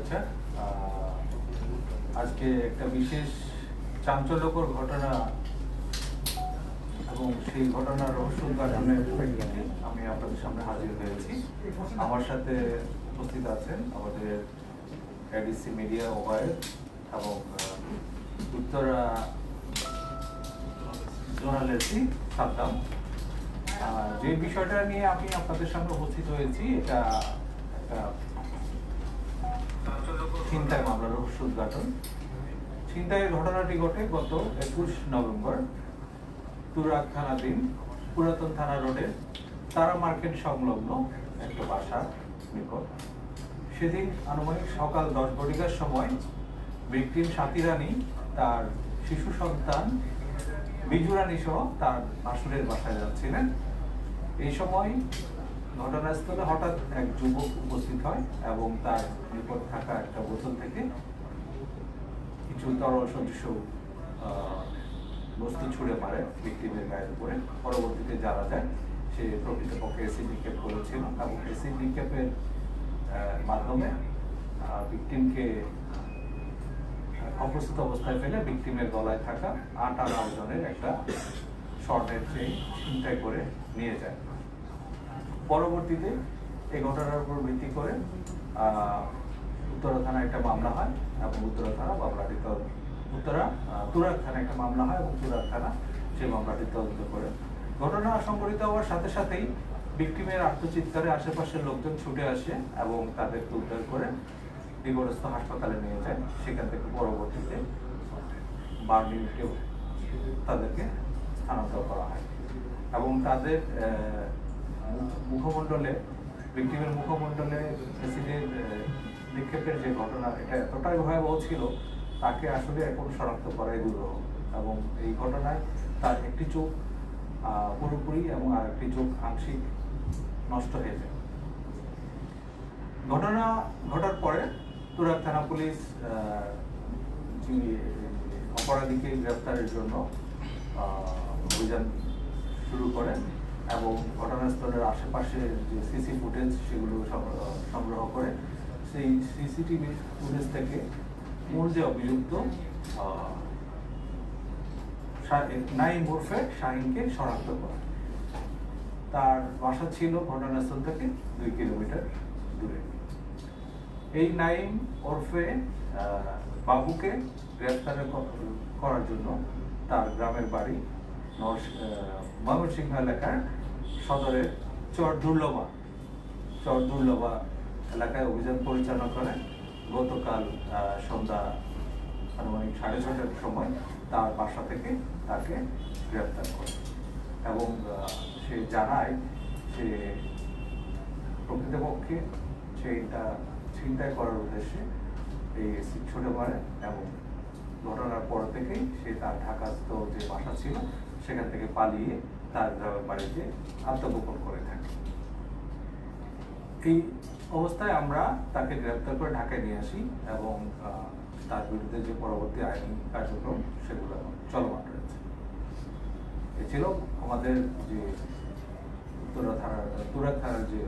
শুভেচ্ছা। আজকে একটা বিশেষ চাঞ্চল্যকর ঘটনা এবং সেই ঘটনার রহস্য উদ্ঘাটনের প্রেক্ষিতে আমি আপনাদের সামনে হাজির হয়েছি। আমার সাথে উপস্থিত আছেন আমাদের এডিসি মিডিয়া ওভারের এবং উত্তরা জোনাল এসি সাদ্দাম। যে বিষয়টা নিয়ে আমি আপনাদের সামনে উপস্থিত হয়েছি, এটা একটা ছিনতাই মামলার রহস্য উদ্ঘাটন। ছিনতাইয়ের ঘটনাটি ঘটে গত 21 নভেম্বর তুরাগ থানাধীন পুরাতন থানা রোডের তারা মার্কেট সংলগ্ন একটা বাসার নিকট। সেদিন আনুমানিক সকাল 10 ঘটিকার সময় ভিকটিম সাথী রানী তার শিশু সন্তান বিজু রানী সহ তার ভাসুরের বাসায় যাচ্ছিলেন। এই সময় ঘটনাস্থলে হঠাৎ এক যুবক উপস্থিত হয় এবং তার নিকট থাকা একটা বোতল থেকে কিছু তরল সদৃশ বস্তু ছুঁড়ে মারে ভিকটিমের গায়ের উপরে। পরবর্তীতে জানা যায় সে প্রকৃতপক্ষে এসিড নিক্ষেপ করেছিল এবং এসিড নিক্ষেপের মাধ্যমে ভিকটিমকে অপ্রস্তুত অবস্থায় ফেলে ভিকটিমের গলায় থাকা 8 ওজনের একটা স্বর্ণের চেইন ছিনতাই করে নিয়ে যায়। পরবর্তীতে এই ঘটনার উপর ভিত্তি করে উত্তরা থানায় একটা মামলা হয় এবং উত্তরা থানা মামলাটি তুরাগ থানায় একটা মামলা হয় এবং তুরাগ থানা সেই মামলাটি তদন্ত করে। ঘটনা সংঘটিত হওয়ার সাথে সাথেই ভিকটিমের আত্মচিৎকারে আশেপাশের লোকজন ছুটে আসে এবং তাদেরকে উদ্ধার করে নিকটস্থ হাসপাতালে নিয়ে যায়। সেখান থেকে পরবর্তীতে বার্মিংহামে তাদেরকে স্থানান্তর করা হয় এবং তাদের মুখমণ্ডলে ভিকটিমের মুখমণ্ডলে অ্যাসিডের নিক্ষেপের যে ঘটনা, এটা এতটাই ভয়াবহ ছিল তাকে আসলে এখন শনাক্ত করাই দুরূহ। এবং এই ঘটনায় তার একটি চোখ পুরোপুরি এবং আর একটি চোখ আংশিক নষ্ট হয়ে যায়। ঘটনা ঘটার পরে তুরাগ থানা পুলিশ অপরাধীকে গ্রেফতারের জন্য অভিযান শুরু করে এবং ঘটনাস্থলের আশেপাশে যে সিসি ফুটেজ সেগুলো সংগ্রহ করে সেই সিসিটিভি ফুটেজ থেকে মূল যে অভিযুক্ত নাইম ওরফে শাহিনকে শনাক্ত করে। তার বাসা ছিল ঘটনাস্থল থেকে 2 কিলোমিটার দূরে। এই নাইম ওরফে বাবুকে গ্রেফতার করার জন্য তার গ্রামের বাড়ি ময়মনসিংহ এলাকার সদরের চর দুর্লভা এলাকায় অভিযান পরিচালনা করে গতকাল সন্ধ্যা আনুমানিক 6:30টার সময় তার বাসা থেকে তাকে গ্রেফতার করে এবং সে জানায় সে প্রকৃতপক্ষে সেইটা ছিনতাই করার উদ্দেশ্যে এই ছুটে মারে এবং ঘটনার পর থেকেই সে তার ঢাকাস্থ যে বাসা ছিল সেখান থেকে পালিয়ে তার গ্রামের বাড়িতে আত্মগোপন করে থাকে। এই অবস্থায় আমরা তাকে গ্রেফতার করে ঢাকায় নিয়ে আসি এবং তার বিরুদ্ধে যে পরবর্তী আইনি কার্যক্রম সেগুলো চলমান রয়েছে। এ ছিল আমাদের যে তুরাগ থানার যে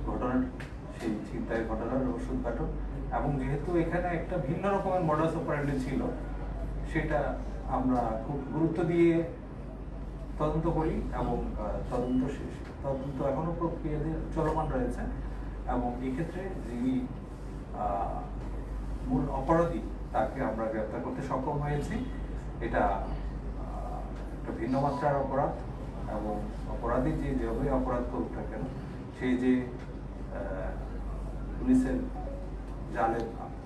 ঘটনা, সেই ছিনতাই ঘটনার রহস্য উদ্ঘাটন। এবং যেহেতু এখানে একটা ভিন্ন রকমের মডাস অপারেন্ডি ছিল, সেটা আমরা খুব গুরুত্ব দিয়ে তদন্ত করি এবং তদন্ত এখনো প্রক্রিয়া চলমান রয়েছে এবং এক্ষেত্রে যিনি মূল অপরাধী তাকে আমরা গ্রেপ্তার করতে সক্ষম হয়েছি। এটা একটা ভিন্ন মাত্রার অপরাধ এবং অপরাধী যেভাবে অপরাধ করুক না কেন, সেই যে পুলিশের জালে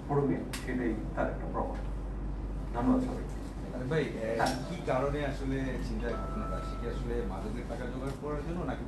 পড়বে সেটাই তার একটা প্রমাণ। ধন্যবাদ সবাইকে। ভাই, কি কারণে আসলে ছিনতাই ঘটনাটা? সে কি আসলে মাদকের টাকা জোগাড় করার জন্য নাকি